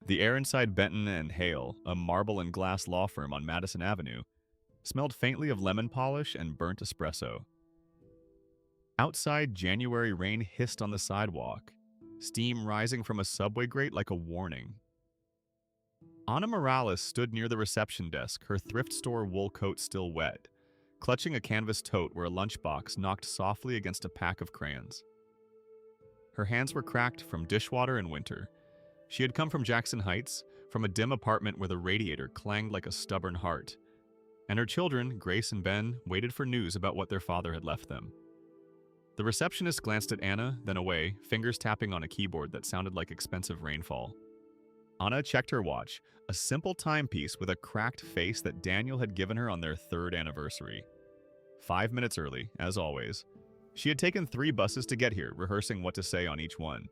The air inside Benton and Hale, a marble and glass law firm on Madison Avenue, smelled faintly of lemon polish and burnt espresso. Outside, January rain hissed on the sidewalk, steam rising from a subway grate like a warning. Ana Morales stood near the reception desk, her thrift store wool coat still wet, clutching a canvas tote where a lunchbox knocked softly against a pack of crayons. Her hands were cracked from dishwater and winter. She had come from Jackson Heights, from a dim apartment where the radiator clanged like a stubborn heart, and her children, Grace and Ben, waited for news about what their father had left them. The receptionist glanced at Anna, then away, fingers tapping on a keyboard that sounded like expensive rainfall. Anna checked her watch, a simple timepiece with a cracked face that Daniel had given her on their 3rd anniversary. 5 minutes early, as always. She had taken 3 buses to get here, rehearsing what to say on each one.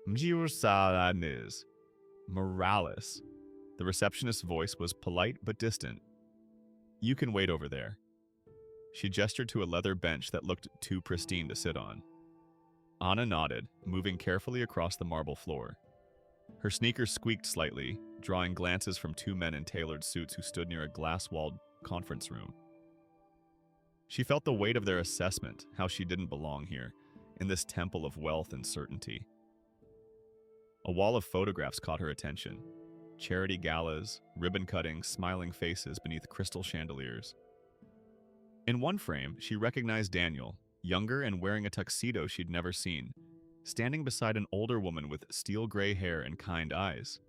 Mjirsalanes. Morales. The receptionist's voice was polite but distant. You can wait over there. She gestured to a leather bench that looked too pristine to sit on. Anna nodded, moving carefully across the marble floor. Her sneakers squeaked slightly, drawing glances from 2 men in tailored suits who stood near a glass-walled conference room. She felt the weight of their assessment, how she didn't belong here, in this temple of wealth and certainty. A wall of photographs caught her attention. Charity galas, ribbon cuttings, smiling faces beneath crystal chandeliers. In one frame, she recognized Daniel, younger and wearing a tuxedo she'd never seen, standing beside an older woman with steel gray hair and kind eyes.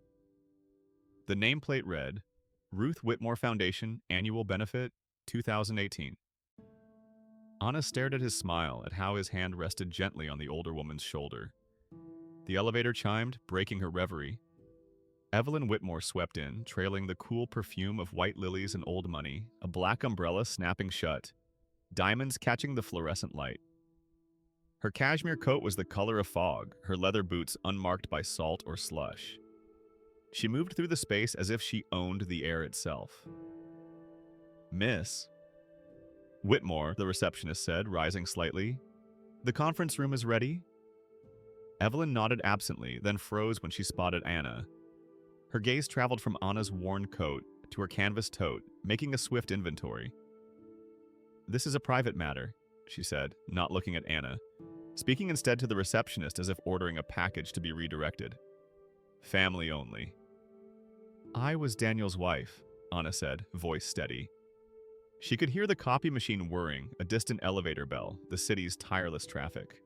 The nameplate read, Ruth Whitmore Foundation Annual Benefit, 2018. Anna stared at his smile, at how his hand rested gently on the older woman's shoulder. The elevator chimed, breaking her reverie. Evelyn Whitmore swept in, trailing the cool perfume of white lilies and old money, a black umbrella snapping shut, diamonds catching the fluorescent light. Her cashmere coat was the color of fog, her leather boots unmarked by salt or slush. She moved through the space as if she owned the air itself. Miss Whitmore, the receptionist said, rising slightly. The conference room is ready? Evelyn nodded absently, then froze when she spotted Anna. Her gaze traveled from Anna's worn coat to her canvas tote, making a swift inventory. This is a private matter, she said, not looking at Anna, speaking instead to the receptionist as if ordering a package to be redirected. Family only. I was Daniel's wife, Anna said, voice steady. She could hear the copy machine whirring, a distant elevator bell, the city's tireless traffic.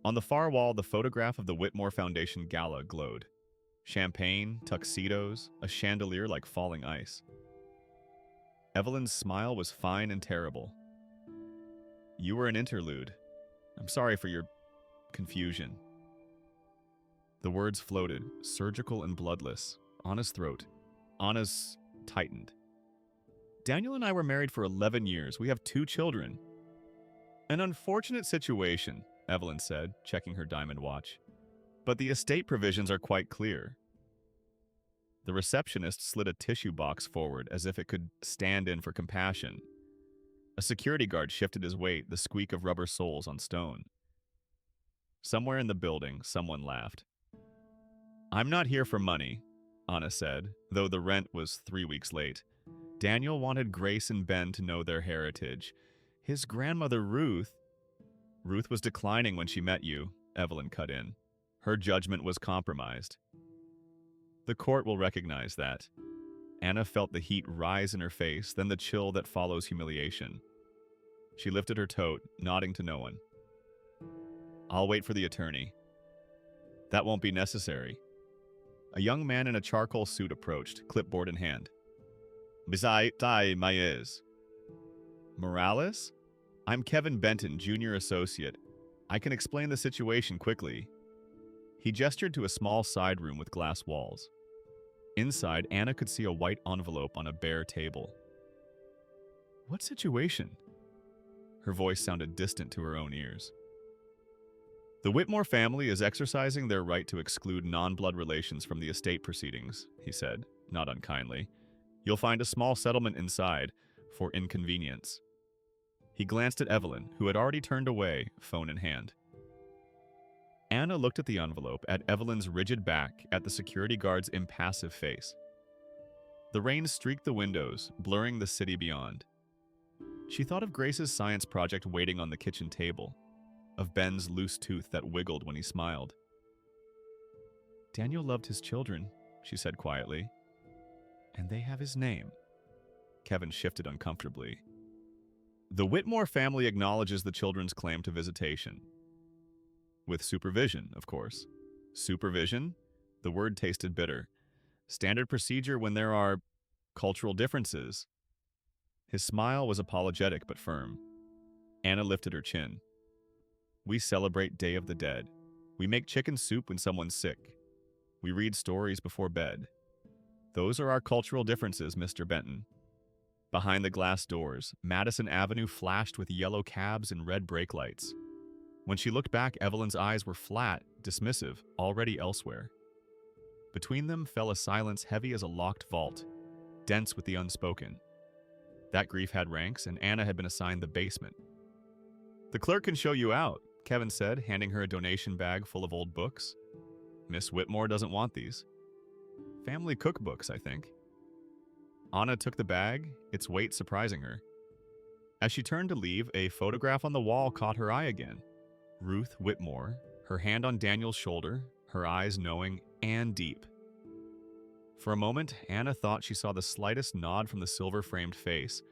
On the far wall, the photograph of the Whitmore Foundation gala glowed. Champagne, tuxedos, a chandelier like falling ice. Evelyn's smile was fine and terrible. You were an interlude. I'm sorry for your confusion. The words floated, surgical and bloodless, Anna's throat. Anna's tightened. Daniel and I were married for 11 years. We have 2 children. An unfortunate situation, Evelyn said, checking her diamond watch. But the estate provisions are quite clear. The receptionist slid a tissue box forward as if it could stand in for compassion. A security guard shifted his weight, the squeak of rubber soles on stone. Somewhere in the building, someone laughed. I'm not here for money, Anna said, though the rent was 3 weeks late. Daniel wanted Grace and Ben to know their heritage. His grandmother Ruth was declining when she met you, Evelyn cut in. Her judgment was compromised. The court will recognize that. Anna felt the heat rise in her face, then the chill that follows humiliation. She lifted her tote, nodding to no one. I'll wait for the attorney. That won't be necessary. A young man in a charcoal suit approached, clipboard in hand. Bisai Tai Maez. Morales? I'm Kevin Benton, junior associate. I can explain the situation quickly. He gestured to a small side room with glass walls. Inside, Anna could see a white envelope on a bare table. What situation? Her voice sounded distant to her own ears. The Whitmore family is exercising their right to exclude non-blood relations from the estate proceedings, he said, not unkindly. You'll find a small settlement inside, for inconvenience. He glanced at Evelyn, who had already turned away, phone in hand. Anna looked at the envelope, at Evelyn's rigid back, at the security guard's impassive face. The rain streaked the windows, blurring the city beyond. She thought of Grace's science project waiting on the kitchen table, of Ben's loose tooth that wiggled when he smiled. "Daniel loved his children," she said quietly. "And they have his name." Kevin shifted uncomfortably. The Whitmore family acknowledges the children's claim to visitation. With supervision, of course. Supervision? The word tasted bitter. Standard procedure when there are cultural differences. His smile was apologetic but firm. Anna lifted her chin. "We celebrate Day of the Dead. We make chicken soup when someone's sick. We read stories before bed. Those are our cultural differences, Mr. Benton." Behind the glass doors, Madison Avenue flashed with yellow cabs and red brake lights. When she looked back, Evelyn's eyes were flat, dismissive, already elsewhere. Between them fell a silence heavy as a locked vault, dense with the unspoken. That grief had ranks, and Anna had been assigned the basement. "The clerk can show you out," Kevin said, handing her a donation bag full of old books. "Miss Whitmore doesn't want these. Family cookbooks, I think." Anna took the bag, its weight surprising her. As she turned to leave, a photograph on the wall caught her eye again. Ruth Whitmore, her hand on Daniel's shoulder, her eyes knowing and deep. For a moment, Anna thought she saw the slightest nod from the silver-framed face,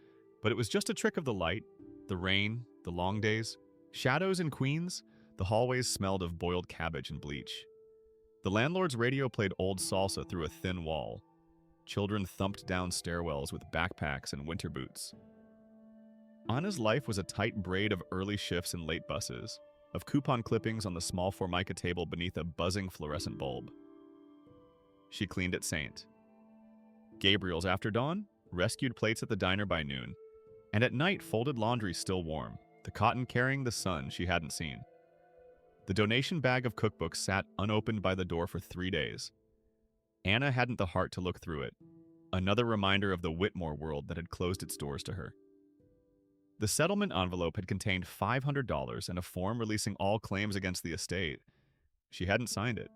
but it was just a trick of the light, the rain, the long days. Shadows in Queens, the hallways smelled of boiled cabbage and bleach. The landlord's radio played old salsa through a thin wall. Children thumped down stairwells with backpacks and winter boots. Anna's life was a tight braid of early shifts and late buses, of coupon clippings on the small formica table beneath a buzzing fluorescent bulb. She cleaned at St. Gabriel's after dawn, rescued plates at the diner by noon, and at night folded laundry still warm, the cotton carrying the sun she hadn't seen. The donation bag of cookbooks sat unopened by the door for 3 days. Anna hadn't the heart to look through it, another reminder of the Whitmore world that had closed its doors to her. The settlement envelope had contained $500 and a form releasing all claims against the estate. She hadn't signed it.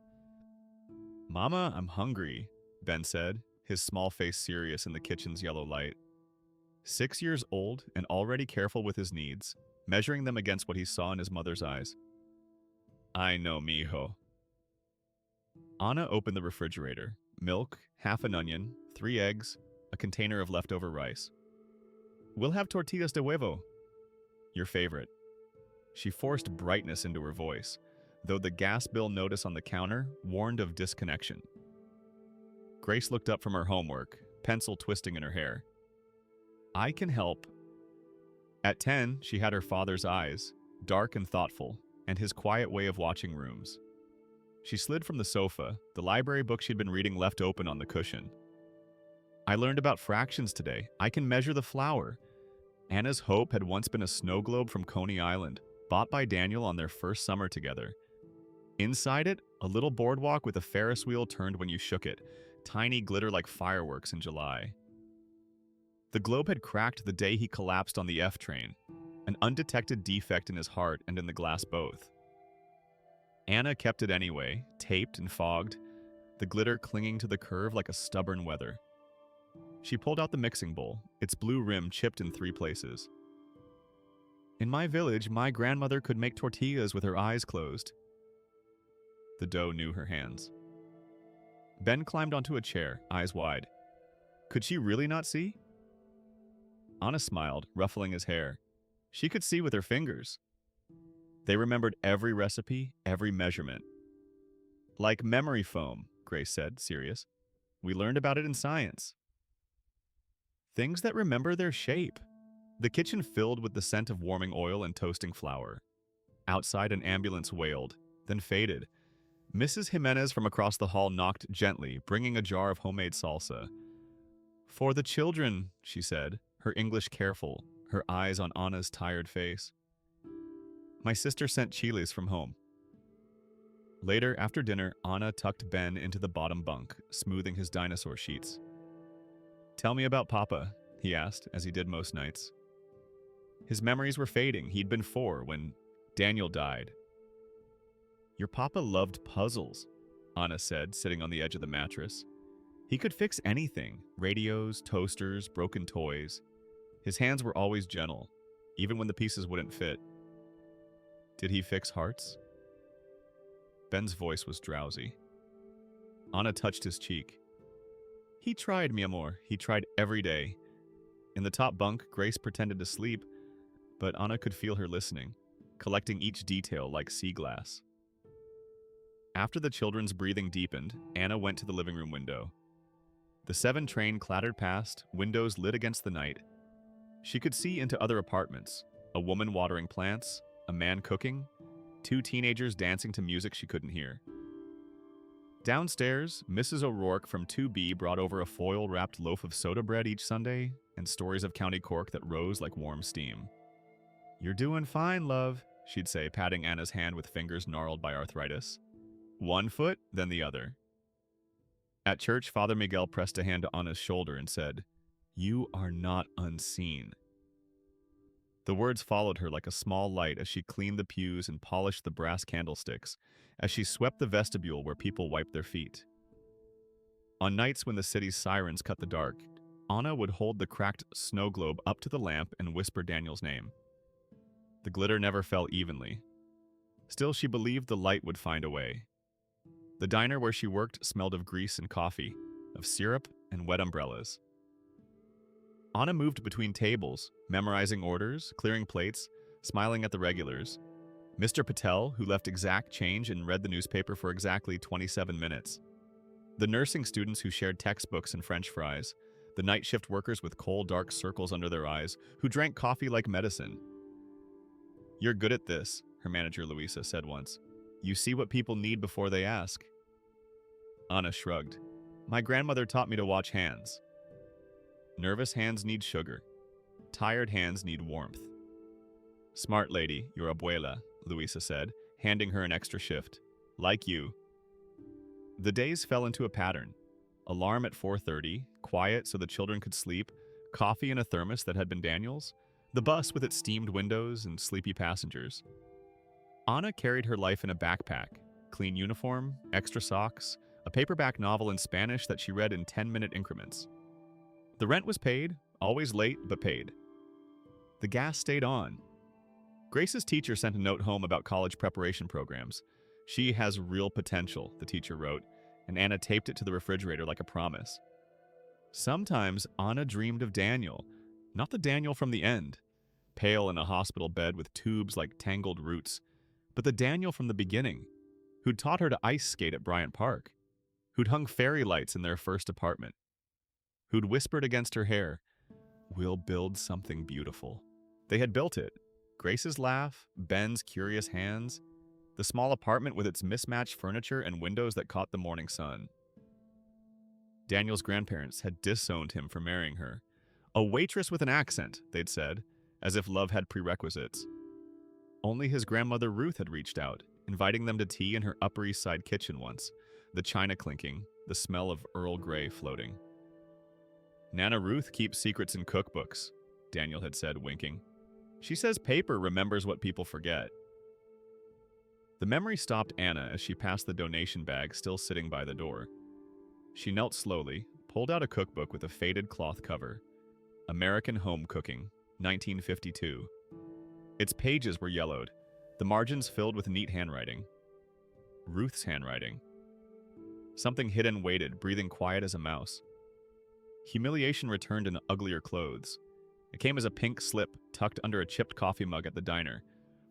"Mama, I'm hungry," Ben said, his small face serious in the kitchen's yellow light. 6 years old and already careful with his needs, measuring them against what he saw in his mother's eyes. "I know, mijo." Anna opened the refrigerator. Milk, half an onion, 3 eggs, a container of leftover rice. "We'll have tortillas de huevo." "Your favorite." She forced brightness into her voice, though the gas bill notice on the counter warned of disconnection. Grace looked up from her homework, pencil twisting in her hair. "I can help." At 10, she had her father's eyes, dark and thoughtful, and his quiet way of watching rooms. She slid from the sofa, the library book she'd been reading left open on the cushion. "I learned about fractions today. I can measure the flour." Anna's hope had once been a snow globe from Coney Island, bought by Daniel on their first summer together. Inside it, a little boardwalk with a Ferris wheel turned when you shook it, tiny glitter like fireworks in July. The globe had cracked the day he collapsed on the F train, an undetected defect in his heart and in the glass both. Anna kept it anyway, taped and fogged, the glitter clinging to the curve like a stubborn weather. She pulled out the mixing bowl, its blue rim chipped in 3 places. "In my village, my grandmother could make tortillas with her eyes closed." The dough knew her hands. Ben climbed onto a chair, eyes wide. Could she really not see? Anna smiled, ruffling his hair. She could see with her fingers. They remembered every recipe, every measurement. "Like memory foam," Grace said, serious. "We learned about it in science." Things that remember their shape. The kitchen filled with the scent of warming oil and toasting flour. Outside, an ambulance wailed, then faded. Mrs. Jimenez from across the hall knocked gently, bringing a jar of homemade salsa. "For the children," she said, her English careful, her eyes on Anna's tired face. "My sister sent chiles from home." Later, after dinner, Anna tucked Ben into the bottom bunk, smoothing his dinosaur sheets. "Tell me about Papa," he asked, as he did most nights. His memories were fading. He'd been 4 when Daniel died. Your papa loved puzzles, Anna said, sitting on the edge of the mattress. He could fix anything, radios, toasters, broken toys. His hands were always gentle, even when the pieces wouldn't fit. Did he fix hearts? Ben's voice was drowsy. Anna touched his cheek. He tried, mi amor. He tried every day. In the top bunk, Grace pretended to sleep, but Anna could feel her listening, collecting each detail like sea glass. After the children's breathing deepened, Anna went to the living room window. The 7 train clattered past, windows lit against the night. She could see into other apartments, a woman watering plants, a man cooking, 2 teenagers dancing to music she couldn't hear. Downstairs, Mrs. O'Rourke from 2B brought over a foil-wrapped loaf of soda bread each Sunday and stories of County Cork that rose like warm steam. "You're doing fine, love," she'd say, patting Anna's hand with fingers gnarled by arthritis. One foot, then the other. At church, Father Miguel pressed a hand to Anna's shoulder and said, "You are not unseen." The words followed her like a small light as she cleaned the pews and polished the brass candlesticks, as she swept the vestibule where people wiped their feet. On nights when the city's sirens cut the dark, Anna would hold the cracked snow globe up to the lamp and whisper Daniel's name. The glitter never fell evenly. Still, she believed the light would find a way. The diner where she worked smelled of grease and coffee, of syrup and wet umbrellas. Anna moved between tables, memorizing orders, clearing plates, smiling at the regulars. Mr. Patel, who left exact change and read the newspaper for exactly 27 minutes. The nursing students who shared textbooks and French fries. The night shift workers with cold, dark circles under their eyes, who drank coffee like medicine. "You're good at this," her manager Luisa said once. "You see what people need before they ask." Anna shrugged. "My grandmother taught me to watch hands." Nervous hands need sugar. Tired hands need warmth. "Smart lady, your abuela," Luisa said, handing her an extra shift. "Like you." The days fell into a pattern. Alarm at 4:30, quiet so the children could sleep, coffee in a thermos that had been Daniel's, the bus with its steamed windows and sleepy passengers. Anna carried her life in a backpack, clean uniform, extra socks, a paperback novel in Spanish that she read in 10-minute increments. The rent was paid, always late, but paid. The gas stayed on. Grace's teacher sent a note home about college preparation programs. "She has real potential," the teacher wrote, and Anna taped it to the refrigerator like a promise. Sometimes Anna dreamed of Daniel, not the Daniel from the end, pale in a hospital bed with tubes like tangled roots, but the Daniel from the beginning, who'd taught her to ice skate at Bryant Park, who'd hung fairy lights in their first apartment, who'd whispered against her hair, "We'll build something beautiful." They had built it. Grace's laugh, Ben's curious hands, the small apartment with its mismatched furniture and windows that caught the morning sun. Daniel's grandparents had disowned him for marrying her. "A waitress with an accent," they'd said, as if love had prerequisites. Only his grandmother Ruth had reached out, inviting them to tea in her Upper East Side kitchen once, the china clinking, the smell of Earl Grey floating. "Nana Ruth keeps secrets in cookbooks," Daniel had said, winking. "She says paper remembers what people forget." The memory stopped Anna as she passed the donation bag still sitting by the door. She knelt slowly, pulled out a cookbook with a faded cloth cover. American Home Cooking, 1952. Its pages were yellowed, the margins filled with neat handwriting. Ruth's handwriting. Something hidden waited, breathing quiet as a mouse. Humiliation returned in uglier clothes. It came as a pink slip tucked under a chipped coffee mug at the diner.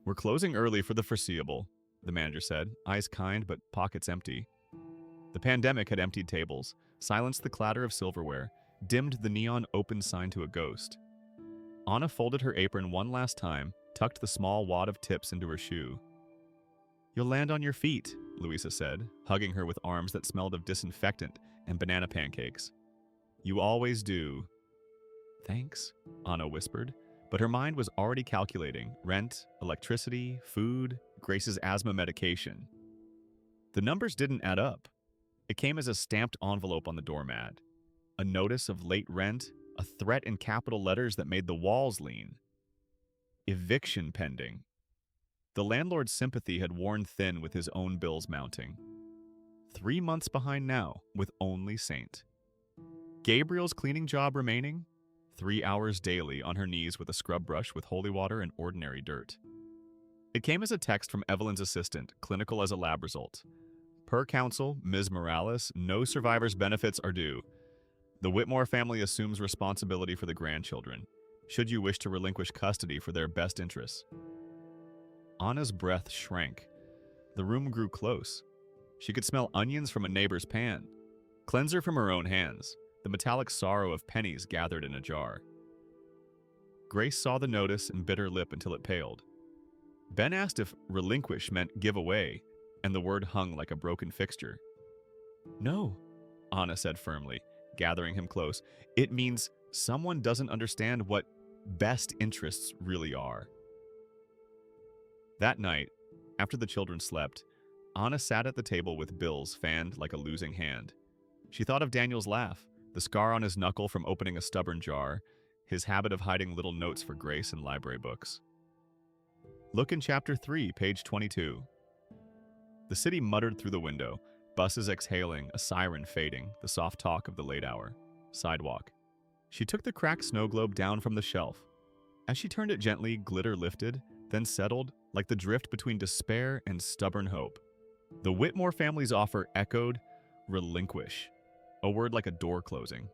"We're closing early for the foreseeable," the manager said, eyes kind but pockets empty. The pandemic had emptied tables, silenced the clatter of silverware, dimmed the neon open sign to a ghost. Anna folded her apron one last time, tucked the small wad of tips into her shoe. "You'll land on your feet," Luisa said, hugging her with arms that smelled of disinfectant and banana pancakes. "You always do." "Thanks," Anna whispered, but her mind was already calculating rent, electricity, food, Grace's asthma medication. The numbers didn't add up. It came as a stamped envelope on the doormat. A notice of late rent, a threat in capital letters that made the walls lean. Eviction pending. The landlord's sympathy had worn thin with his own bills mounting. 3 months behind now, with only Saint. Gabriel's cleaning job remaining? 3 hours daily on her knees with a scrub brush with holy water and ordinary dirt. It came as a text from Evelyn's assistant, clinical as a lab result. Per counsel, Ms. Morales, no survivor's benefits are due. The Whitmore family assumes responsibility for the grandchildren, should you wish to relinquish custody for their best interests. Anna's breath shrank. The room grew close. She could smell onions from a neighbor's pan, cleanser from her own hands, the metallic sorrow of pennies gathered in a jar. Grace saw the notice and bit her lip until it paled. Ben asked if relinquish meant give away, and the word hung like a broken fixture. No, Anna said firmly, gathering him close. It means someone doesn't understand what best interests really are. That night, after the children slept, Anna sat at the table with bills fanned like a losing hand. She thought of Daniel's laugh, the scar on his knuckle from opening a stubborn jar, his habit of hiding little notes for Grace in library books. Look in Chapter 3, page 22. The city muttered through the window, buses exhaling, a siren fading, the soft talk of the late hour. Sidewalk. She took the cracked snow globe down from the shelf. As she turned it gently, glitter lifted, then settled, like the drift between despair and stubborn hope. The Whitmore family's offer echoed, relinquish, a word like a door closing.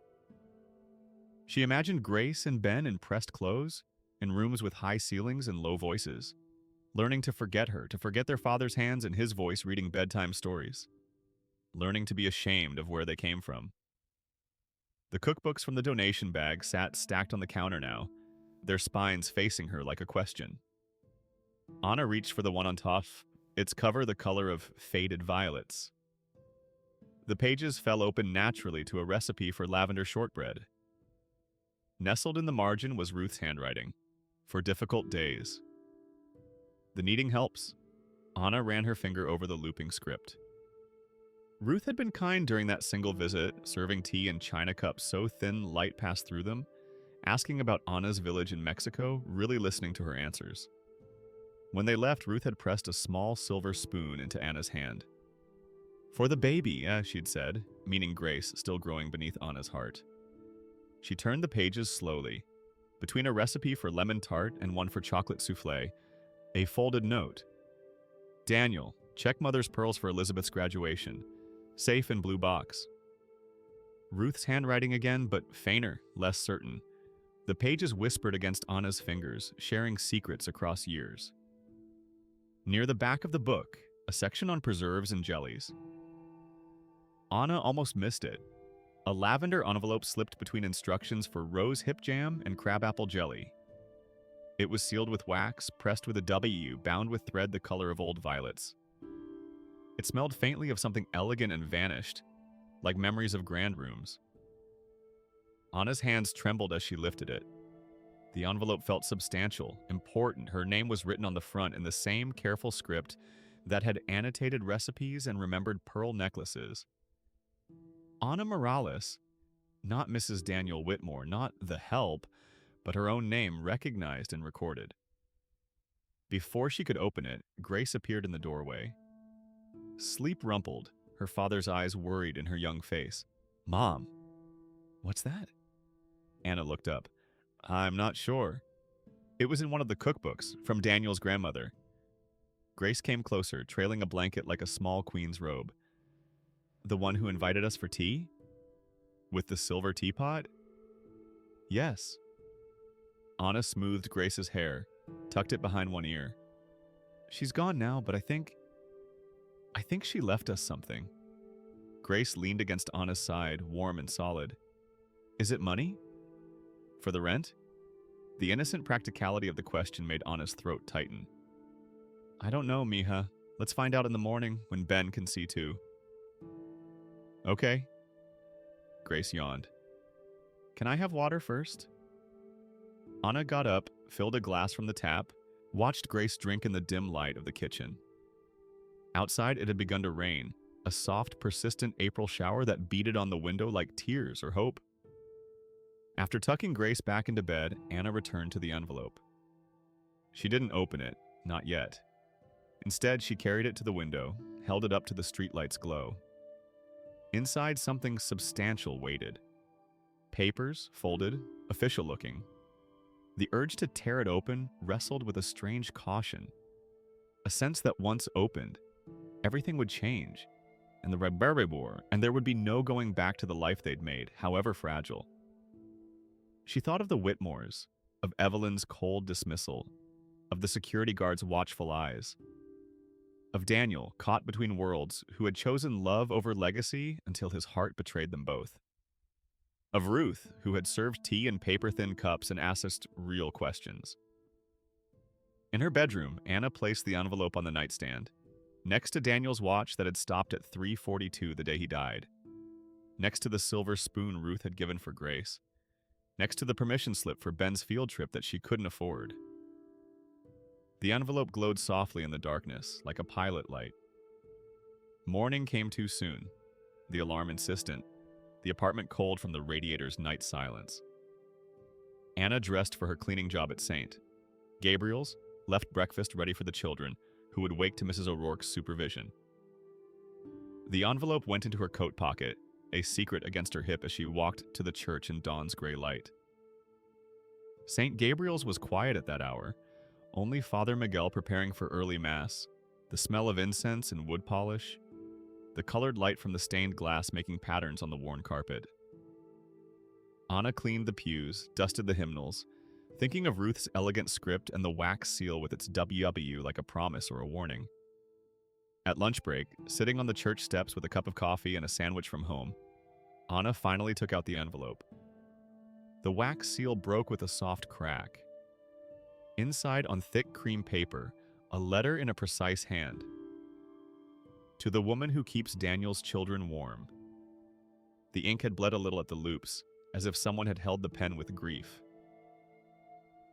She imagined Grace and Ben in pressed clothes, in rooms with high ceilings and low voices, learning to forget her, to forget their father's hands and his voice reading bedtime stories, learning to be ashamed of where they came from. The cookbooks from the donation bag sat stacked on the counter now, their spines facing her like a question. Anna reached for the one on top, its cover the color of faded violets. The pages fell open naturally to a recipe for lavender shortbread. Nestled in the margin was Ruth's handwriting, for difficult days. The kneading helps. Anna ran her finger over the looping script. Ruth had been kind during that single visit, serving tea in china cups so thin light passed through them, asking about Anna's village in Mexico, really listening to her answers. When they left, Ruth had pressed a small silver spoon into Anna's hand. For the baby, she'd said, meaning Grace still growing beneath Anna's heart. She turned the pages slowly. Between a recipe for lemon tart and one for chocolate souffle, a folded note. Daniel, check mother's pearls for Elizabeth's graduation. Safe in blue box. Ruth's handwriting again, but fainter, less certain. The pages whispered against Anna's fingers, sharing secrets across years. Near the back of the book, a section on preserves and jellies. Anna almost missed it. A lavender envelope slipped between instructions for rose hip jam and crabapple jelly. It was sealed with wax, pressed with a W, bound with thread the color of old violets. It smelled faintly of something elegant and vanished, like memories of grand rooms. Anna's hands trembled as she lifted it. The envelope felt substantial, important. Her name was written on the front in the same careful script that had annotated recipes and remembered pearl necklaces. Anna Morales, not Mrs. Daniel Whitmore, not the help, but her own name recognized and recorded. Before she could open it, Grace appeared in the doorway. Sleep rumpled, her father's eyes worried in her young face. Mom, what's that? Anna looked up. I'm not sure. It was in one of the cookbooks, from Daniel's grandmother. Grace came closer, trailing a blanket like a small queen's robe. The one who invited us for tea? With the silver teapot? Yes. Anna smoothed Grace's hair, tucked it behind one ear. She's gone now, but I think she left us something. Grace leaned against Anna's side, warm and solid. Is it money? For the rent? The innocent practicality of the question made Anna's throat tighten. I don't know, mija. Let's find out in the morning when Ben can see too. Okay. Grace yawned. Can I have water first? Anna got up, filled a glass from the tap, watched Grace drink in the dim light of the kitchen. Outside it had begun to rain, a soft, persistent April shower that beaded on the window like tears or hope. After tucking Grace back into bed, Anna returned to the envelope. She didn't open it, not yet. Instead, she carried it to the window, held it up to the streetlight's glow. Inside, something substantial waited. Papers, folded, official-looking. The urge to tear it open wrestled with a strange caution. A sense that once opened, everything would change, and there would be no going back to the life they'd made, however fragile. She thought of the Whitmores, of Evelyn's cold dismissal, of the security guard's watchful eyes, of Daniel, caught between worlds, who had chosen love over legacy until his heart betrayed them both. Of Ruth, who had served tea in paper-thin cups and asked real questions. In her bedroom, Anna placed the envelope on the nightstand, next to Daniel's watch that had stopped at 3:42 the day he died, next to the silver spoon Ruth had given for Grace, next to the permission slip for Ben's field trip that she couldn't afford. The envelope glowed softly in the darkness, like a pilot light. Morning came too soon, the alarm insistent, the apartment cold from the radiator's night silence. Anna dressed for her cleaning job at St. Gabriel's, left breakfast ready for the children, who would wake to Mrs. O'Rourke's supervision. The envelope went into her coat pocket, a secret against her hip as she walked to the church in dawn's gray light. St. Gabriel's was quiet at that hour, only Father Miguel preparing for early mass, the smell of incense and wood polish, the colored light from the stained glass making patterns on the worn carpet. Anna cleaned the pews, dusted the hymnals, thinking of Ruth's elegant script and the wax seal with its WW like a promise or a warning. At lunch break, sitting on the church steps with a cup of coffee and a sandwich from home, Anna finally took out the envelope. The wax seal broke with a soft crack. Inside, on thick cream paper, a letter in a precise hand. To the woman who keeps Daniel's children warm. The ink had bled a little at the loops, as if someone had held the pen with grief.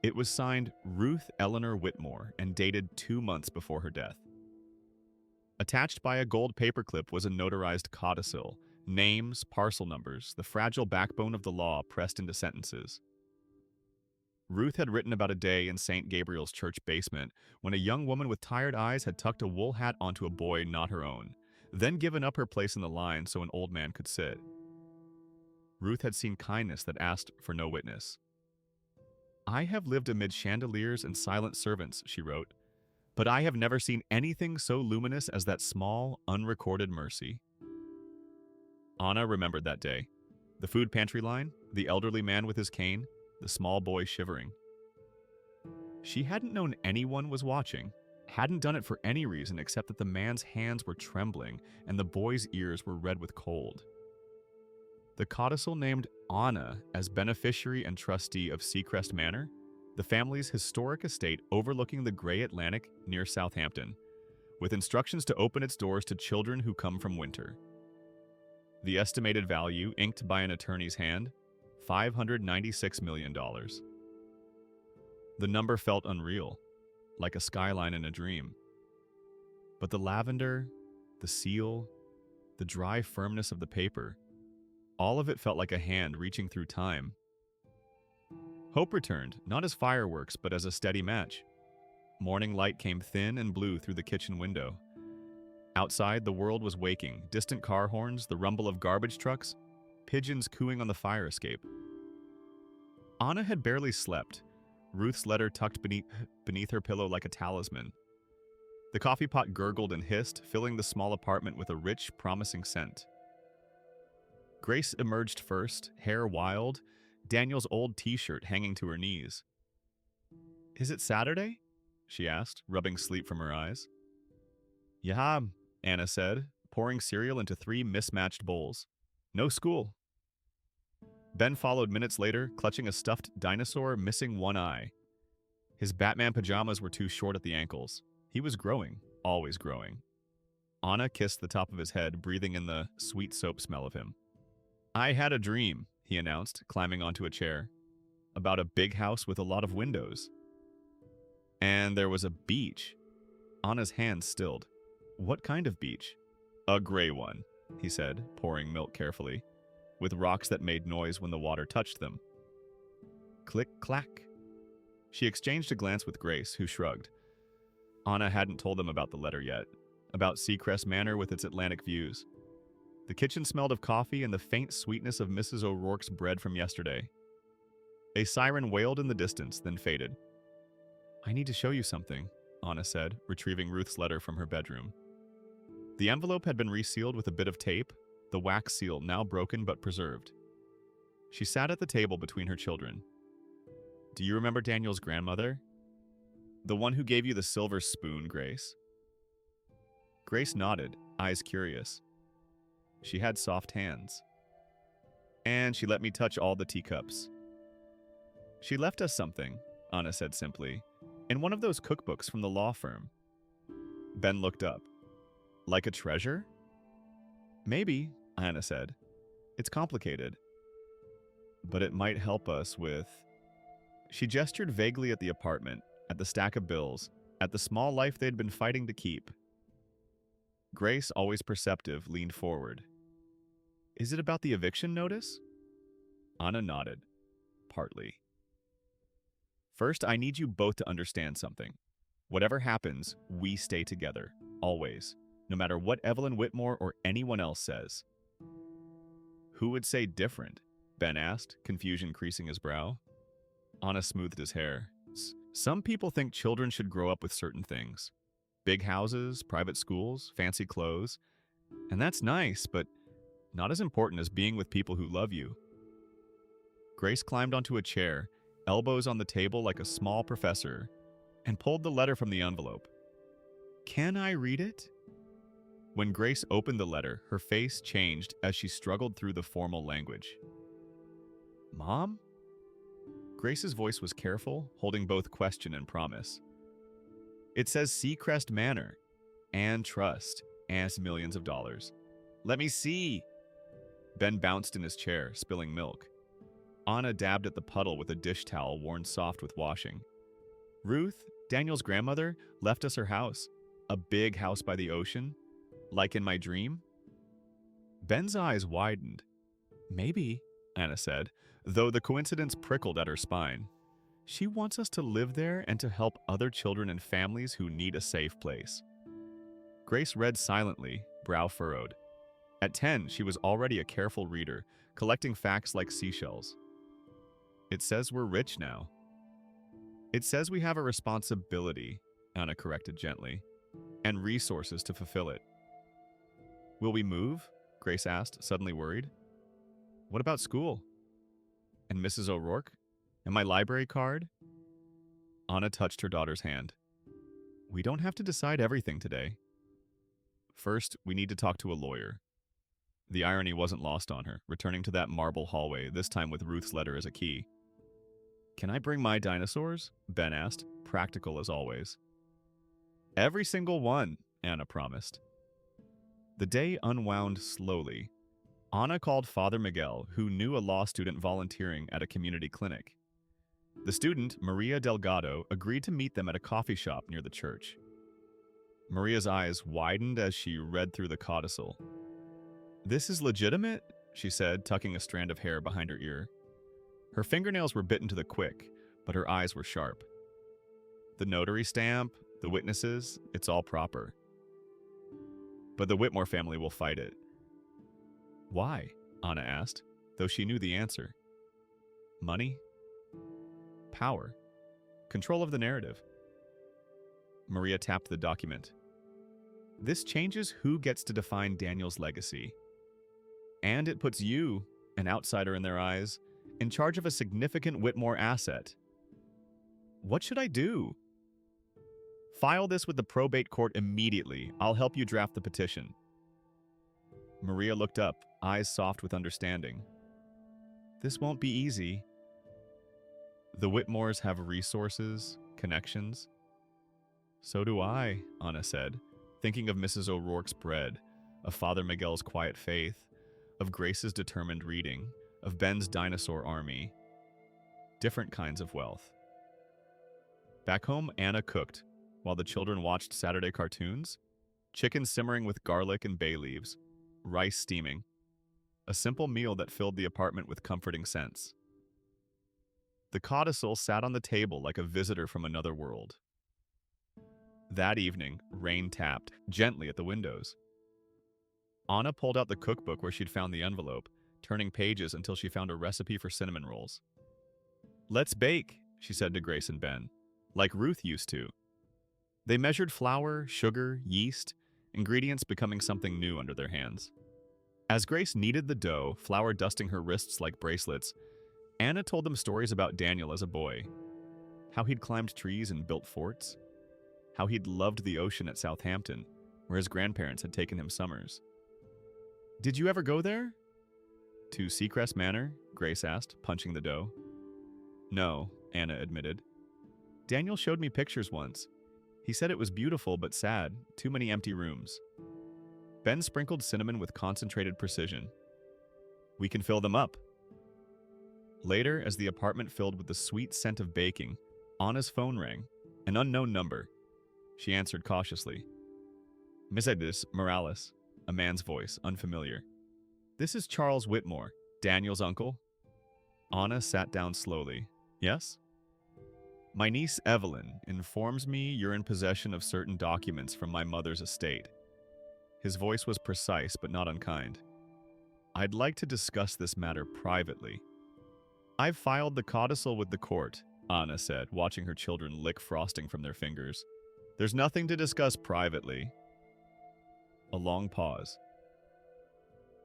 It was signed Ruth Eleanor Whitmore and dated 2 months before her death. Attached by a gold paperclip was a notarized codicil, names, parcel numbers, the fragile backbone of the law pressed into sentences. Ruth had written about a day in St. Gabriel's church basement when a young woman with tired eyes had tucked a wool hat onto a boy not her own, then given up her place in the line so an old man could sit. Ruth had seen kindness that asked for no witness. "I have lived amid chandeliers and silent servants," she wrote, "but I have never seen anything so luminous as that small, unrecorded mercy." Anna remembered that day. The food pantry line, the elderly man with his cane, the small boy shivering. She hadn't known anyone was watching, hadn't done it for any reason except that the man's hands were trembling and the boy's ears were red with cold. The codicil named Anna as beneficiary and trustee of Seacrest Manor, the family's historic estate overlooking the gray Atlantic near Southampton, with instructions to open its doors to children who come from winter. The estimated value, inked by an attorney's hand, $596 million. The number felt unreal, like a skyline in a dream. But the lavender, the seal, the dry firmness of the paper, all of it felt like a hand reaching through time. Hope returned, not as fireworks, but as a steady match. Morning light came thin and blue through the kitchen window. Outside, the world was waking, distant car horns, the rumble of garbage trucks, pigeons cooing on the fire escape. Anna had barely slept, Ruth's letter tucked beneath her pillow like a talisman. The coffee pot gurgled and hissed, filling the small apartment with a rich, promising scent. Grace emerged first, hair wild, Daniel's old t-shirt hanging to her knees. "Is it Saturday?" she asked, rubbing sleep from her eyes. "Yeah," Anna said, pouring cereal into 3 mismatched bowls. "No school." Ben followed minutes later, clutching a stuffed dinosaur missing one eye. His Batman pajamas were too short at the ankles. He was growing, always growing. Anna kissed the top of his head, breathing in the sweet soap smell of him. "I had a dream," he announced, climbing onto a chair, "about a big house with a lot of windows. And there was a beach." Anna's hands stilled. "What kind of beach?" "A gray one," he said, pouring milk carefully, with rocks that made noise when the water touched them. Click, clack. She exchanged a glance with Grace, who shrugged. Anna hadn't told them about the letter yet, about Seacrest Manor with its Atlantic views. The kitchen smelled of coffee and the faint sweetness of Mrs. O'Rourke's bread from yesterday. A siren wailed in the distance, then faded. "I need to show you something," Anna said, retrieving Ruth's letter from her bedroom. The envelope had been resealed with a bit of tape, the wax seal now broken but preserved. She sat at the table between her children. "Do you remember Daniel's grandmother? The one who gave you the silver spoon, Grace?" Grace nodded, eyes curious. She had soft hands. "And she let me touch all the teacups." "She left us something," Anna said simply, "in one of those cookbooks from the law firm." Ben looked up. "Like a treasure?" "Maybe," Anna said. "It's complicated. But it might help us with—" She gestured vaguely at the apartment, at the stack of bills, at the small life they'd been fighting to keep. Grace, always perceptive, leaned forward. "Is it about the eviction notice?" Anna nodded. "Partly." "First, I need you both to understand something. Whatever happens, we stay together, always, no matter what Evelyn Whitmore or anyone else says." "Who would say different?" Ben asked, confusion creasing his brow. Anna smoothed his hair. "Some people think children should grow up with certain things. Big houses, private schools, fancy clothes. And that's nice, but not as important as being with people who love you." Grace climbed onto a chair, elbows on the table like a small professor, and pulled the letter from the envelope. "Can I read it?" When Grace opened the letter, her face changed as she struggled through the formal language. "Mom?" Grace's voice was careful, holding both question and promise. "It says Seacrest Manor, and trust, and millions of dollars." "Let me see!" Ben bounced in his chair, spilling milk. Anna dabbed at the puddle with a dish towel worn soft with washing. "Ruth, Daniel's grandmother, left us her house. A big house by the ocean. Like in my dream." Ben's eyes widened. "Maybe," Anna said, though the coincidence prickled at her spine. "She wants us to live there and to help other children and families who need a safe place." Grace read silently, brow furrowed. At 10, she was already a careful reader, collecting facts like seashells. "It says we're rich now." "It says we have a responsibility," Anna corrected gently, "and resources to fulfill it." "Will we move?" Grace asked, suddenly worried. "What about school? And Mrs. O'Rourke? And my library card?" Anna touched her daughter's hand. "We don't have to decide everything today. First, we need to talk to a lawyer." The irony wasn't lost on her, returning to that marble hallway, this time with Ruth's letter as a key. "Can I bring my dinosaurs?" Ben asked, practical as always. "Every single one," Anna promised. The day unwound slowly. Anna called Father Miguel, who knew a law student volunteering at a community clinic. The student, Maria Delgado, agreed to meet them at a coffee shop near the church. Maria's eyes widened as she read through the codicil. "This is legitimate?" she said, tucking a strand of hair behind her ear. Her fingernails were bitten to the quick, but her eyes were sharp. "The notary stamp, the witnesses, it's all proper. But the Whitmore family will fight it." "Why?" Anna asked, though she knew the answer. "Money? Power? Control of the narrative." Maria tapped the document. "This changes who gets to define Daniel's legacy. And it puts you, an outsider in their eyes, in charge of a significant Whitmore asset. What should I do?" "File this with the probate court immediately. I'll help you draft the petition." Maria looked up, eyes soft with understanding. "This won't be easy." "The Whitmores have resources, connections." "So do I," Anna said, thinking of Mrs. O'Rourke's bread, of Father Miguel's quiet faith, of Grace's determined reading, of Ben's dinosaur army. Different kinds of wealth. Back home, Anna cooked, while the children watched Saturday cartoons. Chicken simmering with garlic and bay leaves, rice steaming. A simple meal that filled the apartment with comforting scents. The codicil sat on the table like a visitor from another world. That evening, rain tapped gently at the windows. Anna pulled out the cookbook where she'd found the envelope, turning pages until she found a recipe for cinnamon rolls. "Let's bake," she said to Grace and Ben, like Ruth used to. They measured flour, sugar, yeast, ingredients becoming something new under their hands. As Grace kneaded the dough, flour dusting her wrists like bracelets, Anna told them stories about Daniel as a boy. How he'd climbed trees and built forts. How he'd loved the ocean at Southampton, where his grandparents had taken him summers. "Did you ever go there?" "To Seacrest Manor?" Grace asked, punching the dough. "No," Anna admitted. "Daniel showed me pictures once. He said it was beautiful but sad, too many empty rooms." Ben sprinkled cinnamon with concentrated precision. "We can fill them up." Later, as the apartment filled with the sweet scent of baking, Anna's phone rang, an unknown number. She answered cautiously. "Mercedes Morales," a man's voice, unfamiliar. "This is Charles Whitmore, Daniel's uncle." Anna sat down slowly. "Yes?" "My niece Evelyn informs me you're in possession of certain documents from my mother's estate." His voice was precise but not unkind. "I'd like to discuss this matter privately." "I've filed the codicil with the court," Anna said, watching her children lick frosting from their fingers. "There's nothing to discuss privately." A long pause.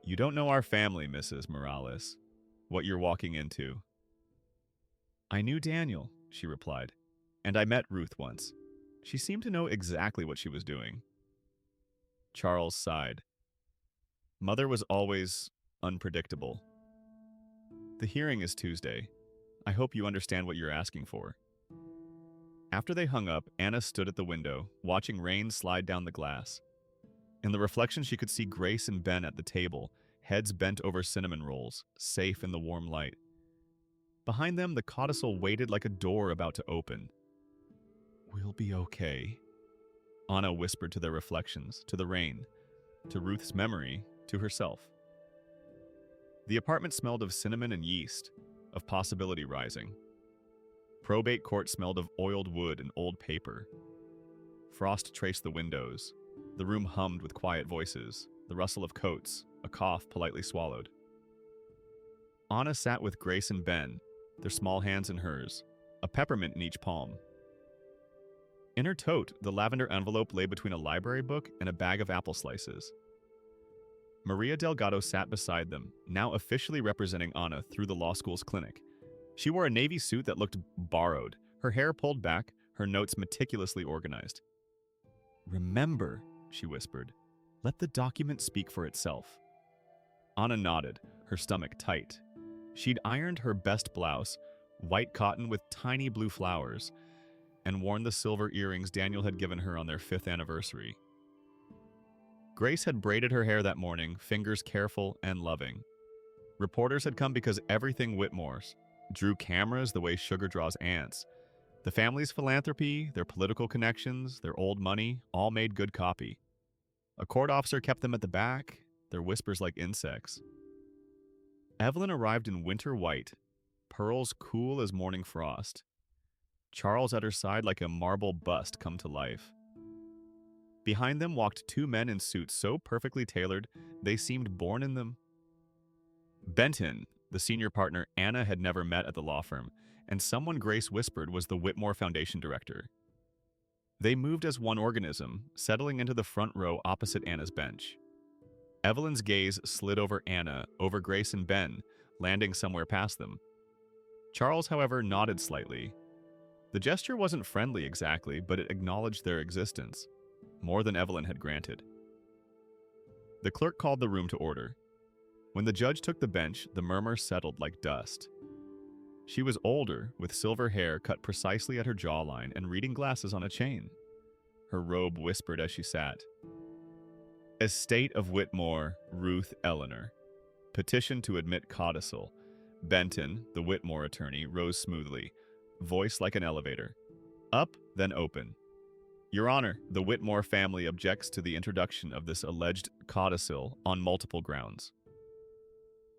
"You don't know our family, Mrs. Morales. What you're walking into." "I knew Daniel," she replied, "and I met Ruth once. She seemed to know exactly what she was doing." Charles sighed. "Mother was always unpredictable." "The hearing is Tuesday. I hope you understand what you're asking for." After they hung up, Anna stood at the window, watching rain slide down the glass. In the reflection, she could see Grace and Ben at the table, heads bent over cinnamon rolls, safe in the warm light. Behind them, the codicil waited like a door about to open. "We'll be okay," Anna whispered to their reflections, to the rain, to Ruth's memory, to herself. The apartment smelled of cinnamon and yeast, of possibility rising. Probate court smelled of oiled wood and old paper. Frost traced the windows. The room hummed with quiet voices, the rustle of coats, a cough politely swallowed. Anna sat with Grace and Ben, their small hands in hers, a peppermint in each palm. In her tote, the lavender envelope lay between a library book and a bag of apple slices. Maria Delgado sat beside them, now officially representing Anna through the law school's clinic. She wore a navy suit that looked borrowed, her hair pulled back, her notes meticulously organized. "Remember," she whispered, "let the document speak for itself." Anna nodded, her stomach tight. She'd ironed her best blouse, white cotton with tiny blue flowers, and worn the silver earrings Daniel had given her on their 5th anniversary. Grace had braided her hair that morning, fingers careful and loving. Reporters had come because everything Whitmore's drew cameras the way sugar draws ants. The family's philanthropy, their political connections, their old money, all made good copy. A court officer kept them at the back, their whispers like insects. Evelyn arrived in winter white, pearls cool as morning frost. Charles at her side like a marble bust come to life. Behind them walked 2 men in suits so perfectly tailored they seemed born in them. Benton, the senior partner Anna had never met at the law firm, and someone Grace whispered was the Whitmore Foundation director. They moved as one organism, settling into the front row opposite Anna's bench. Evelyn's gaze slid over Anna, over Grace and Ben, landing somewhere past them. Charles, however, nodded slightly. The gesture wasn't friendly exactly, but it acknowledged their existence, more than Evelyn had granted. The clerk called the room to order. When the judge took the bench, the murmur settled like dust. She was older, with silver hair cut precisely at her jawline and reading glasses on a chain. Her robe whispered as she sat. Estate of Whitmore, Ruth Eleanor. Petition to admit codicil. Benton, the Whitmore attorney, rose smoothly, voice like an elevator. Up, then open. Your Honor, the Whitmore family objects to the introduction of this alleged codicil on multiple grounds.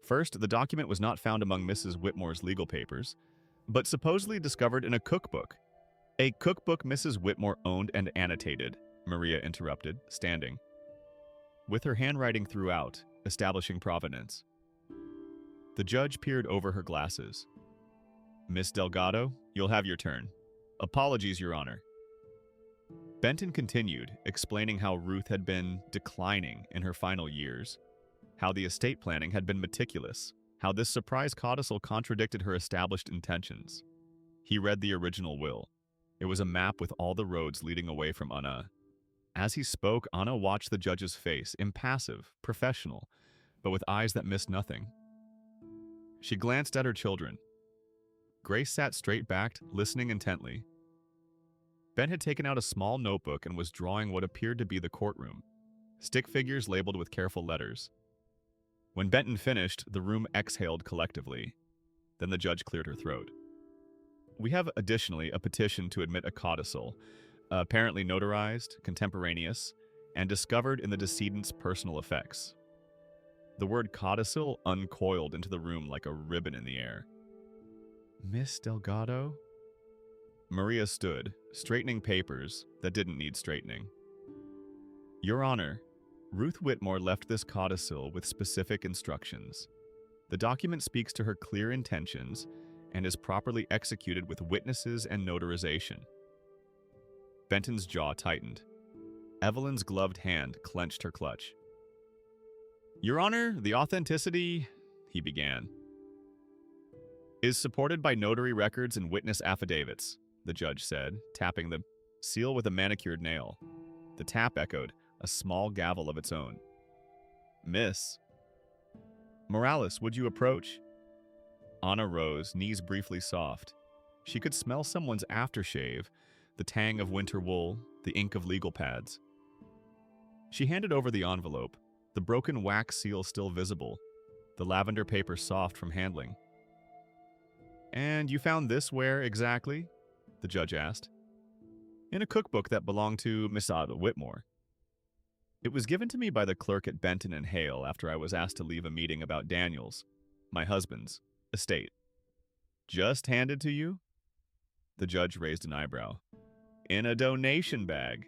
First, the document was not found among Mrs. Whitmore's legal papers, but supposedly discovered in a cookbook. A cookbook Mrs. Whitmore owned and annotated, Maria interrupted, standing, with her handwriting throughout, establishing provenance. The judge peered over her glasses. Miss Delgado, you'll have your turn. Apologies, Your Honor. Benton continued, explaining how Ruth had been declining in her final years, how the estate planning had been meticulous, how this surprise codicil contradicted her established intentions. He read the original will. It was a map with all the roads leading away from Anna. As he spoke, Anna watched the judge's face, impassive, professional, but with eyes that missed nothing. She glanced at her children. Grace sat straight-backed, listening intently. Ben had taken out a small notebook and was drawing what appeared to be the courtroom, stick figures labeled with careful letters. When Benton finished, the room exhaled collectively. Then the judge cleared her throat. We have additionally a petition to admit a codicil, apparently notarized, contemporaneous, and discovered in the decedent's personal effects. The word codicil uncoiled into the room like a ribbon in the air. Miss Delgado? Maria stood, straightening papers that didn't need straightening. Your Honor, Ruth Whitmore left this codicil with specific instructions. The document speaks to her clear intentions and is properly executed with witnesses and notarization. Benton's jaw tightened. Evelyn's gloved hand clenched her clutch. Your Honor, the authenticity, he began, is supported by notary records and witness affidavits, the judge said, tapping the seal with a manicured nail. The tap echoed, a small gavel of its own. Miss Morales, would you approach? Anna rose, knees briefly soft. She could smell someone's aftershave, the tang of winter wool, the ink of legal pads. She handed over the envelope, the broken wax seal still visible, the lavender paper soft from handling. And you found this where exactly? The judge asked. In a cookbook that belonged to Miss Ada Whitmore. It was given to me by the clerk at Benton and Hale after I was asked to leave a meeting about Daniel's, my husband's, estate. Just handed to you? The judge raised an eyebrow. In a donation bag.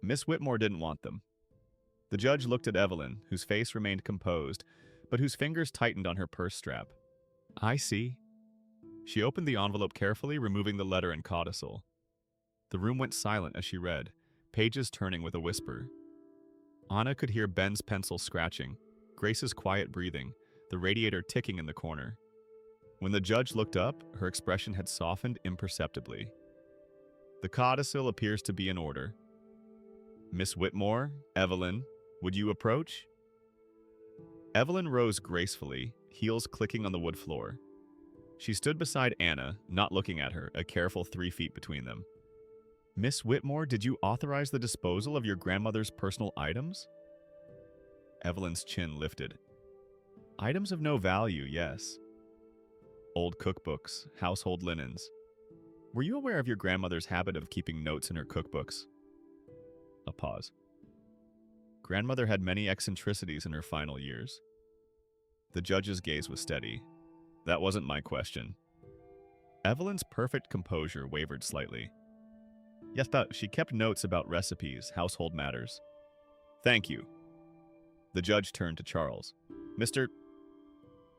Miss Whitmore didn't want them. The judge looked at Evelyn, whose face remained composed, but whose fingers tightened on her purse strap. I see. She opened the envelope carefully, removing the letter and codicil. The room went silent as she read, pages turning with a whisper. Anna could hear Ben's pencil scratching, Grace's quiet breathing, the radiator ticking in the corner. When the judge looked up, her expression had softened imperceptibly. The codicil appears to be in order. Miss Whitmore, Evelyn, would you approach? Evelyn rose gracefully, heels clicking on the wood floor. She stood beside Anna, not looking at her, a careful 3 feet between them. Miss Whitmore, did you authorize the disposal of your grandmother's personal items? Evelyn's chin lifted. Items of no value, yes. Old cookbooks, household linens. Were you aware of your grandmother's habit of keeping notes in her cookbooks? A pause. Grandmother had many eccentricities in her final years. The judge's gaze was steady. That wasn't my question. Evelyn's perfect composure wavered slightly. Yes, but she kept notes about recipes, household matters. Thank you. The judge turned to Charles. Mr.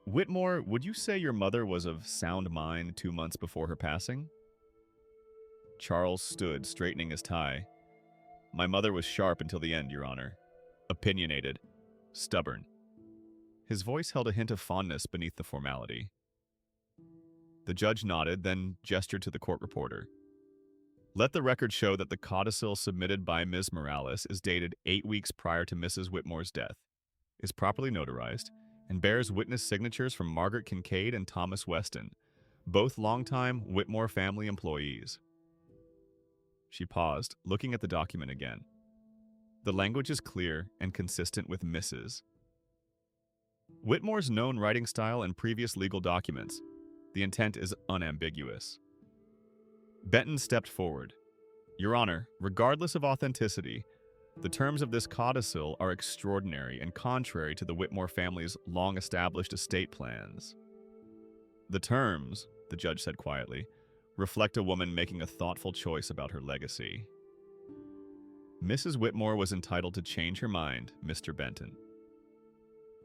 Whitmore, would you say your mother was of sound mind 2 months before her passing? Charles stood, straightening his tie. My mother was sharp until the end, Your Honor. Opinionated. Stubborn. His voice held a hint of fondness beneath the formality. The judge nodded, then gestured to the court reporter. Let the record show that the codicil submitted by Ms. Morales is dated 8 weeks prior to Mrs. Whitmore's death, is properly notarized, and bears witness signatures from Margaret Kincaid and Thomas Weston, both longtime Whitmore family employees. She paused, looking at the document again. The language is clear and consistent with Mrs. Whitmore's known writing style and previous legal documents. The intent is unambiguous. Benton stepped forward. Your Honor, regardless of authenticity, the terms of this codicil are extraordinary and contrary to the Whitmore family's long-established estate plans. The terms, the judge said quietly, reflect a woman making a thoughtful choice about her legacy. Mrs. Whitmore was entitled to change her mind, Mr. Benton.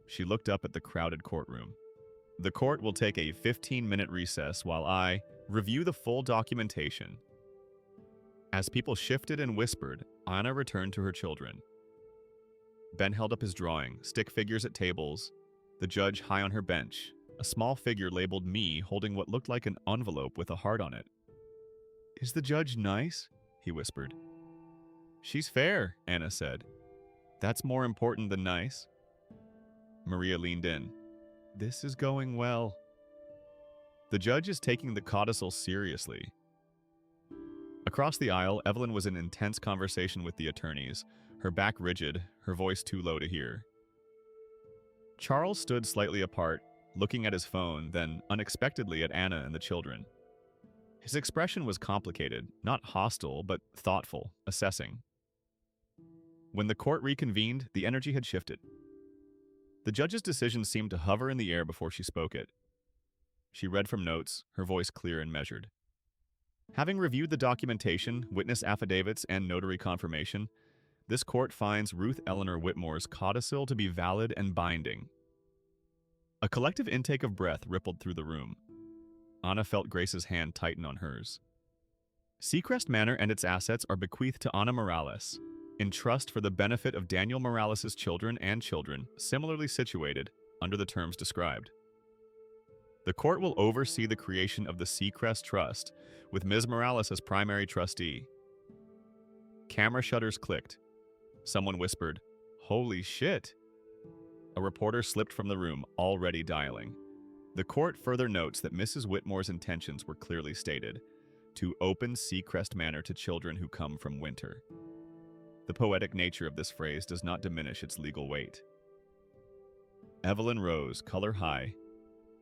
She looked up at the crowded courtroom. The court will take a 15-minute recess while I review the full documentation. As people shifted and whispered, Anna returned to her children. Ben held up his drawing, stick figures at tables, the judge high on her bench, a small figure labeled me holding what looked like an envelope with a heart on it. "Is the judge nice?" he whispered. "She's fair," Anna said. "That's more important than nice." Maria leaned in. "This is going well." The judge is taking the codicil seriously. Across the aisle, Evelyn was in intense conversation with the attorneys, her back rigid, her voice too low to hear. Charles stood slightly apart, looking at his phone, then unexpectedly at Anna and the children. His expression was complicated, not hostile, but thoughtful, assessing. When the court reconvened, the energy had shifted. The judge's decision seemed to hover in the air before she spoke it. She read from notes, her voice clear and measured. Having reviewed the documentation, witness affidavits, and notary confirmation, this court finds Ruth Eleanor Whitmore's codicil to be valid and binding. A collective intake of breath rippled through the room. Anna felt Grace's hand tighten on hers. Seacrest Manor and its assets are bequeathed to Anna Morales, in trust for the benefit of Daniel Morales' children and children similarly situated under the terms described. The court will oversee the creation of the Seacrest Trust, with Ms. Morales as primary trustee. Camera shutters clicked. Someone whispered, "Holy shit!" A reporter slipped from the room, already dialing. The court further notes that Mrs. Whitmore's intentions were clearly stated, to open Seacrest Manor to children who come from Winter. The poetic nature of this phrase does not diminish its legal weight. Evelyn rose, color high.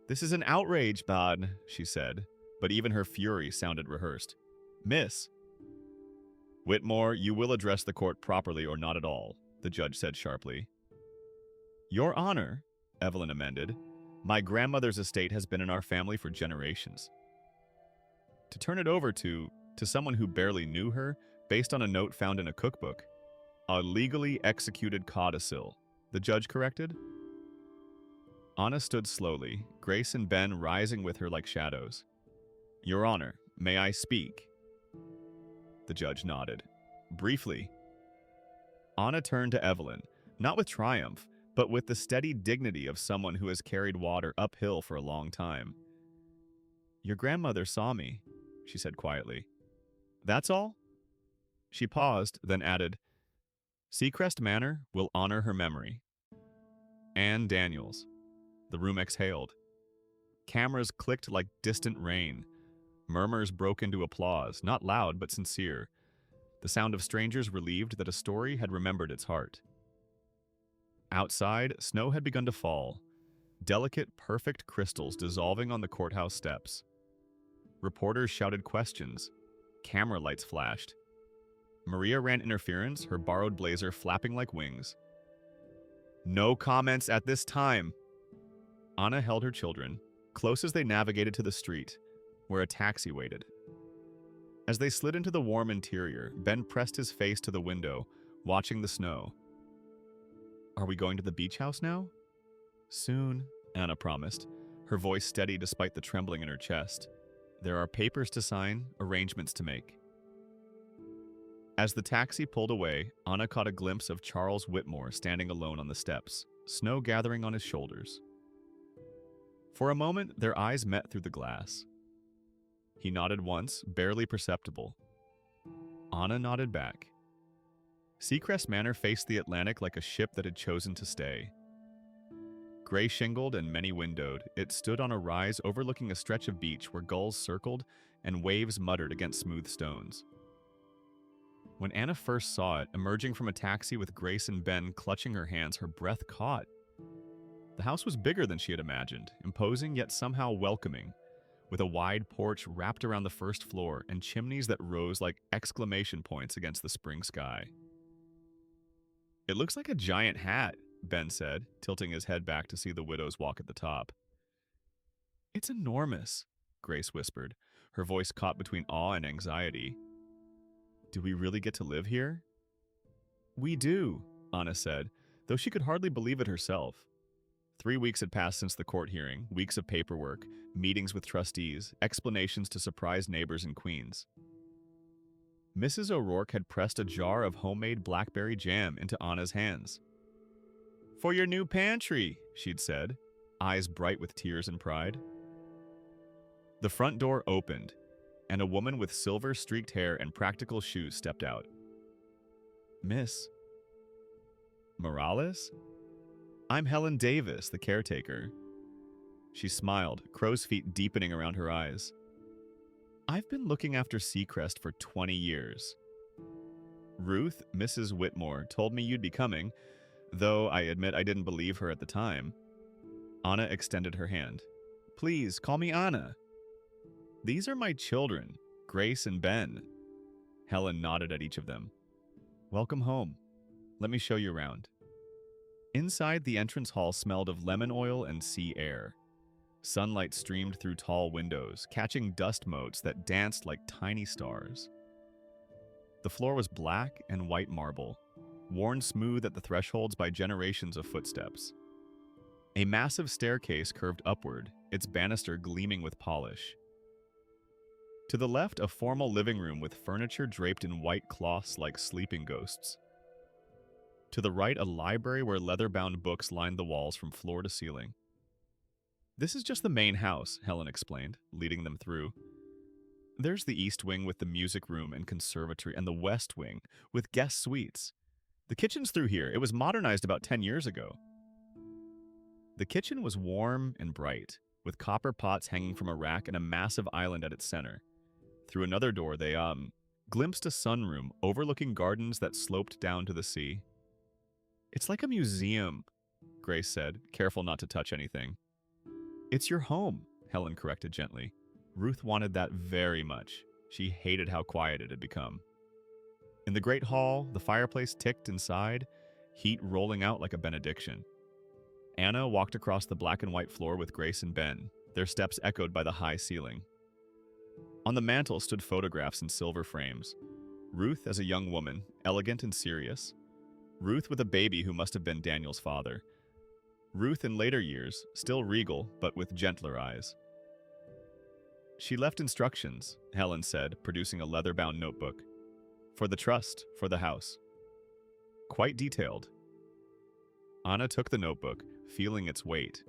"This is an outrage, Bad," she said, but even her fury sounded rehearsed. "Miss." "Whitmore, you will address the court properly or not at all," the judge said sharply. "Your Honor," Evelyn amended, "my grandmother's estate has been in our family for generations." To turn it over to someone who barely knew her, based on a note found in a cookbook. "A legally executed codicil," the judge corrected. Anna stood slowly, Grace and Ben rising with her like shadows. "Your Honor, may I speak?" The judge nodded. Briefly. Anna turned to Evelyn, not with triumph, but with the steady dignity of someone who has carried water uphill for a long time. "Your grandmother saw me," she said quietly. "That's all?" She paused, then added, "Seacrest Manor will honor her memory." Anne Daniels. The room exhaled. Cameras clicked like distant rain. Murmurs broke into applause, not loud but sincere. The sound of strangers relieved that a story had remembered its heart. Outside, snow had begun to fall. Delicate, perfect crystals dissolving on the courthouse steps. Reporters shouted questions. Camera lights flashed. Maria ran interference, her borrowed blazer flapping like wings. "No comments at this time." Anna held her children, close as they navigated to the street, where a taxi waited. As they slid into the warm interior, Ben pressed his face to the window, watching the snow. "Are we going to the beach house now?" "Soon," Anna promised, her voice steady despite the trembling in her chest. "There are papers to sign, arrangements to make." As the taxi pulled away, Anna caught a glimpse of Charles Whitmore standing alone on the steps, snow gathering on his shoulders. For a moment, their eyes met through the glass. He nodded once, barely perceptible. Anna nodded back. Seacrest Manor faced the Atlantic like a ship that had chosen to stay. Gray-shingled and many-windowed, it stood on a rise overlooking a stretch of beach where gulls circled and waves muttered against smooth stones. When Anna first saw it, emerging from a taxi with Grace and Ben clutching her hands, her breath caught. The house was bigger than she had imagined, imposing yet somehow welcoming, with a wide porch wrapped around the first floor and chimneys that rose like exclamation points against the spring sky. "It looks like a giant hat," Ben said, tilting his head back to see the widow's walk at the top. "It's enormous," Grace whispered, her voice caught between awe and anxiety. Do we really get to live here? We do, Anna said, though she could hardly believe it herself. 3 weeks had passed since the court hearing, weeks of paperwork, meetings with trustees, explanations to surprise neighbors in Queens. Mrs. O'Rourke had pressed a jar of homemade blackberry jam into Anna's hands. For your new pantry, she'd said, eyes bright with tears and pride. The front door opened, and a woman with silver-streaked hair and practical shoes stepped out. Miss Morales? I'm Helen Davis, the caretaker. She smiled, crow's feet deepening around her eyes. I've been looking after Seacrest for 20 years. Ruth, Mrs. Whitmore, told me you'd be coming, though I admit I didn't believe her at the time. Anna extended her hand. Please, call me Anna. These are my children, Grace and Ben. Helen nodded at each of them. Welcome home. Let me show you around. Inside, the entrance hall smelled of lemon oil and sea air. Sunlight streamed through tall windows, catching dust motes that danced like tiny stars. The floor was black and white marble, worn smooth at the thresholds by generations of footsteps. A massive staircase curved upward, its banister gleaming with polish. To the left, a formal living room with furniture draped in white cloths like sleeping ghosts. To the right, a library where leather-bound books lined the walls from floor to ceiling. This is just the main house, Helen explained, leading them through. There's the east wing with the music room and conservatory, and the west wing with guest suites. The kitchen's through here. It was modernized about 10 years ago. The kitchen was warm and bright, with copper pots hanging from a rack and a massive island at its center. Through another door, they, glimpsed a sunroom overlooking gardens that sloped down to the sea. It's like a museum, Grace said, careful not to touch anything. It's your home, Helen corrected gently. Ruth wanted that very much. She hated how quiet it had become. In the great hall, the fireplace ticked inside, heat rolling out like a benediction. Anna walked across the black and white floor with Grace and Ben, their steps echoed by the high ceiling. On the mantel stood photographs in silver frames. Ruth as a young woman, elegant and serious. Ruth with a baby who must have been Daniel's father. Ruth in later years, still regal, but with gentler eyes. She left instructions, Helen said, producing a leather-bound notebook. For the trust, for the house. Quite detailed. Anna took the notebook, feeling its weight.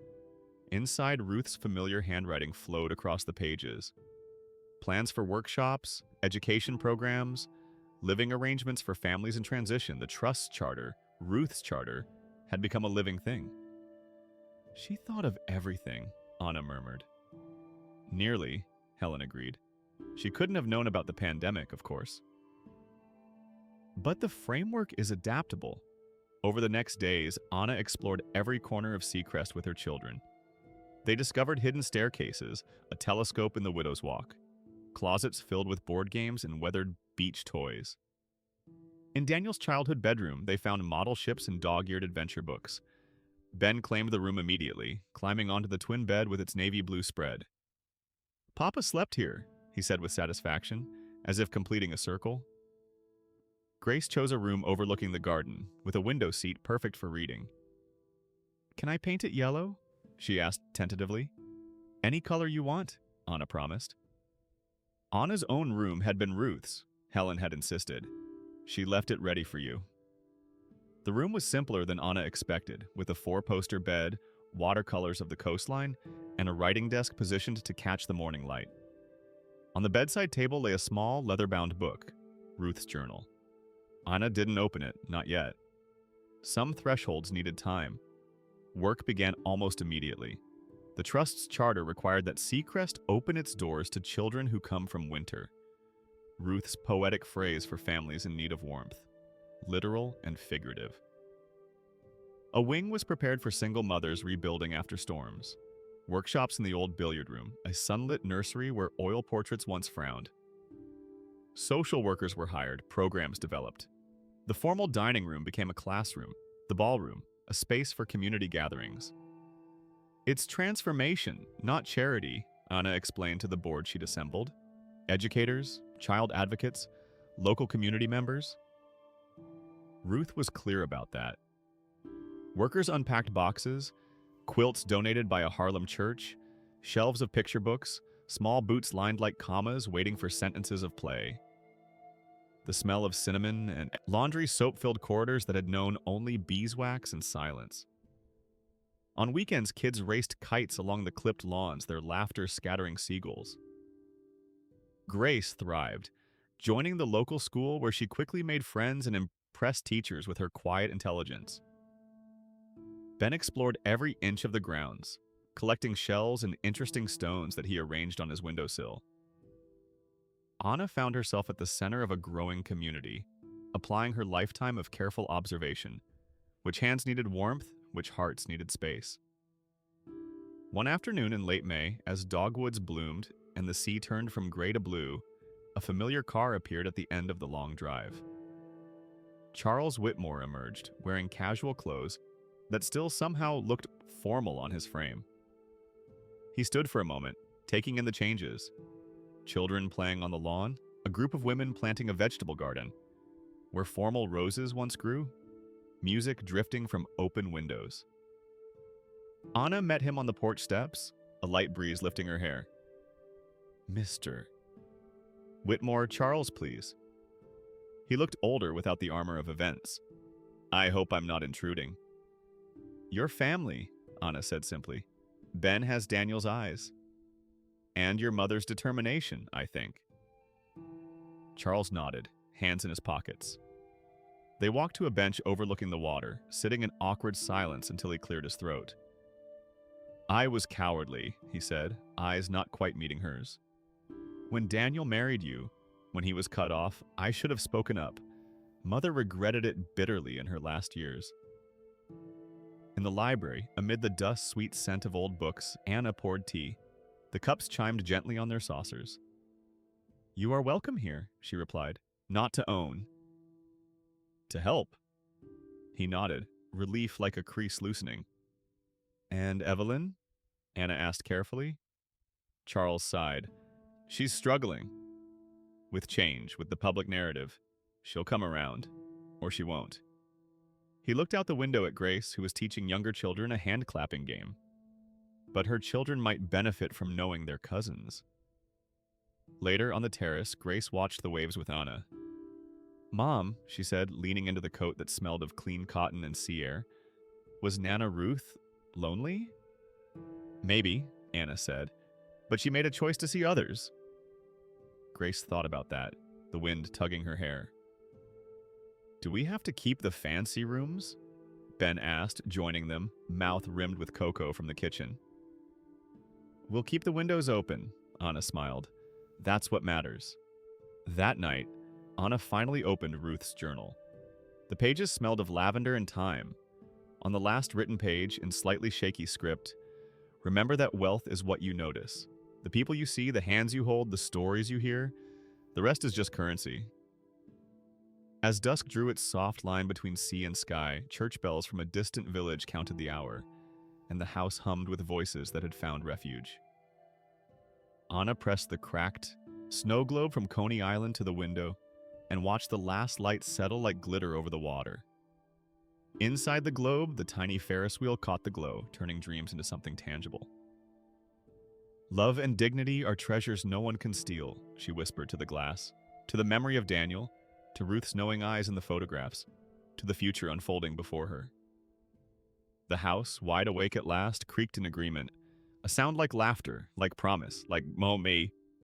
Inside, Ruth's familiar handwriting flowed across the pages. Plans for workshops, education programs, living arrangements for families in transition, the trust's charter, Ruth's charter, had become a living thing. She thought of everything, Anna murmured. Nearly, Helen agreed. She couldn't have known about the pandemic, of course. But the framework is adaptable. Over the next days, Anna explored every corner of Seacrest with her children. They discovered hidden staircases, a telescope in the Widow's Walk, closets filled with board games and weathered beach toys. In Daniel's childhood bedroom, they found model ships and dog-eared adventure books. Ben claimed the room immediately, climbing onto the twin bed with its navy blue spread. Papa slept here, he said with satisfaction, as if completing a circle. Grace chose a room overlooking the garden, with a window seat perfect for reading. Can I paint it yellow? She asked tentatively. Any color you want, Anna promised. Anna's own room had been Ruth's, Helen had insisted. She left it ready for you. The room was simpler than Anna expected, with a 4-poster bed, watercolors of the coastline, and a writing desk positioned to catch the morning light. On the bedside table lay a small, leather-bound book, Ruth's journal. Anna didn't open it, not yet. Some thresholds needed time. Work began almost immediately. The Trust's charter required that Seacrest open its doors to children who come from winter. Ruth's poetic phrase for families in need of warmth. Literal and figurative. A wing was prepared for single mothers rebuilding after storms. Workshops in the old billiard room, a sunlit nursery where oil portraits once frowned. Social workers were hired, programs developed. The formal dining room became a classroom, the ballroom, a space for community gatherings. It's transformation, not charity, Anna explained to the board she'd assembled. educators, child advocates, local community members. Ruth was clear about that. Workers unpacked boxes, quilts donated by a Harlem church, shelves of picture books, small boots lined like commas waiting for sentences of play. The smell of cinnamon and laundry soap-filled corridors that had known only beeswax and silence. On weekends, kids raced kites along the clipped lawns, their laughter scattering seagulls. Grace thrived, joining the local school where she quickly made friends and impressed teachers with her quiet intelligence. Ben explored every inch of the grounds, collecting shells and interesting stones that he arranged on his windowsill. Anna found herself at the center of a growing community, applying her lifetime of careful observation. Which hands needed warmth, which hearts needed space. One afternoon in late May, as dogwoods bloomed and the sea turned from gray to blue, a familiar car appeared at the end of the long drive. Charles Whitmore emerged, wearing casual clothes that still somehow looked formal on his frame. He stood for a moment, taking in the changes. Children playing on the lawn, a group of women planting a vegetable garden. Where formal roses once grew, music drifting from open windows. Anna met him on the porch steps, a light breeze lifting her hair. Mr. Whitmore, Charles, please. He looked older without the armor of events. I hope I'm not intruding. Your family, Anna said simply. Ben has Daniel's eyes. And your mother's determination, I think. Charles nodded, hands in his pockets. They walked to a bench overlooking the water, sitting in awkward silence until he cleared his throat. I was cowardly, he said, eyes not quite meeting hers. When Daniel married you, when he was cut off, I should have spoken up. Mother regretted it bitterly in her last years. In the library, amid the dust-sweet scent of old books, Anna poured tea. The cups chimed gently on their saucers. You are welcome here, she replied. Not to own. To help. He nodded, relief like a crease loosening. And Evelyn? Anna asked carefully. Charles sighed. She's struggling. With change, with the public narrative. She'll come around. Or she won't. He looked out the window at Grace, who was teaching younger children a hand-clapping game. But her children might benefit from knowing their cousins. Later, on the terrace, Grace watched the waves with Anna. Mom, she said, leaning into the coat that smelled of clean cotton and sea air, was Nana Ruth lonely? Maybe, Anna said, but she made a choice to see others. Grace thought about that, the wind tugging her hair. Do we have to keep the fancy rooms? Ben asked, joining them, mouth rimmed with cocoa from the kitchen. We'll keep the windows open, Anna smiled. That's what matters. That night, Anna finally opened Ruth's journal. The pages smelled of lavender and thyme. On the last written page, in slightly shaky script, remember that wealth is what you notice. The people you see, the hands you hold, the stories you hear, the rest is just currency. As dusk drew its soft line between sea and sky, church bells from a distant village counted the hour, and the house hummed with voices that had found refuge. Anna pressed the cracked snow globe from Coney Island to the window and watched the last light settle like glitter over the water. Inside the globe, the tiny Ferris wheel caught the glow, turning dreams into something tangible. Love and dignity are treasures no one can steal, she whispered to the glass, to the memory of Daniel, to Ruth's knowing eyes in the photographs, to the future unfolding before her. The house, wide awake at last, creaked in agreement, a sound like laughter, like promise, like "Mo me."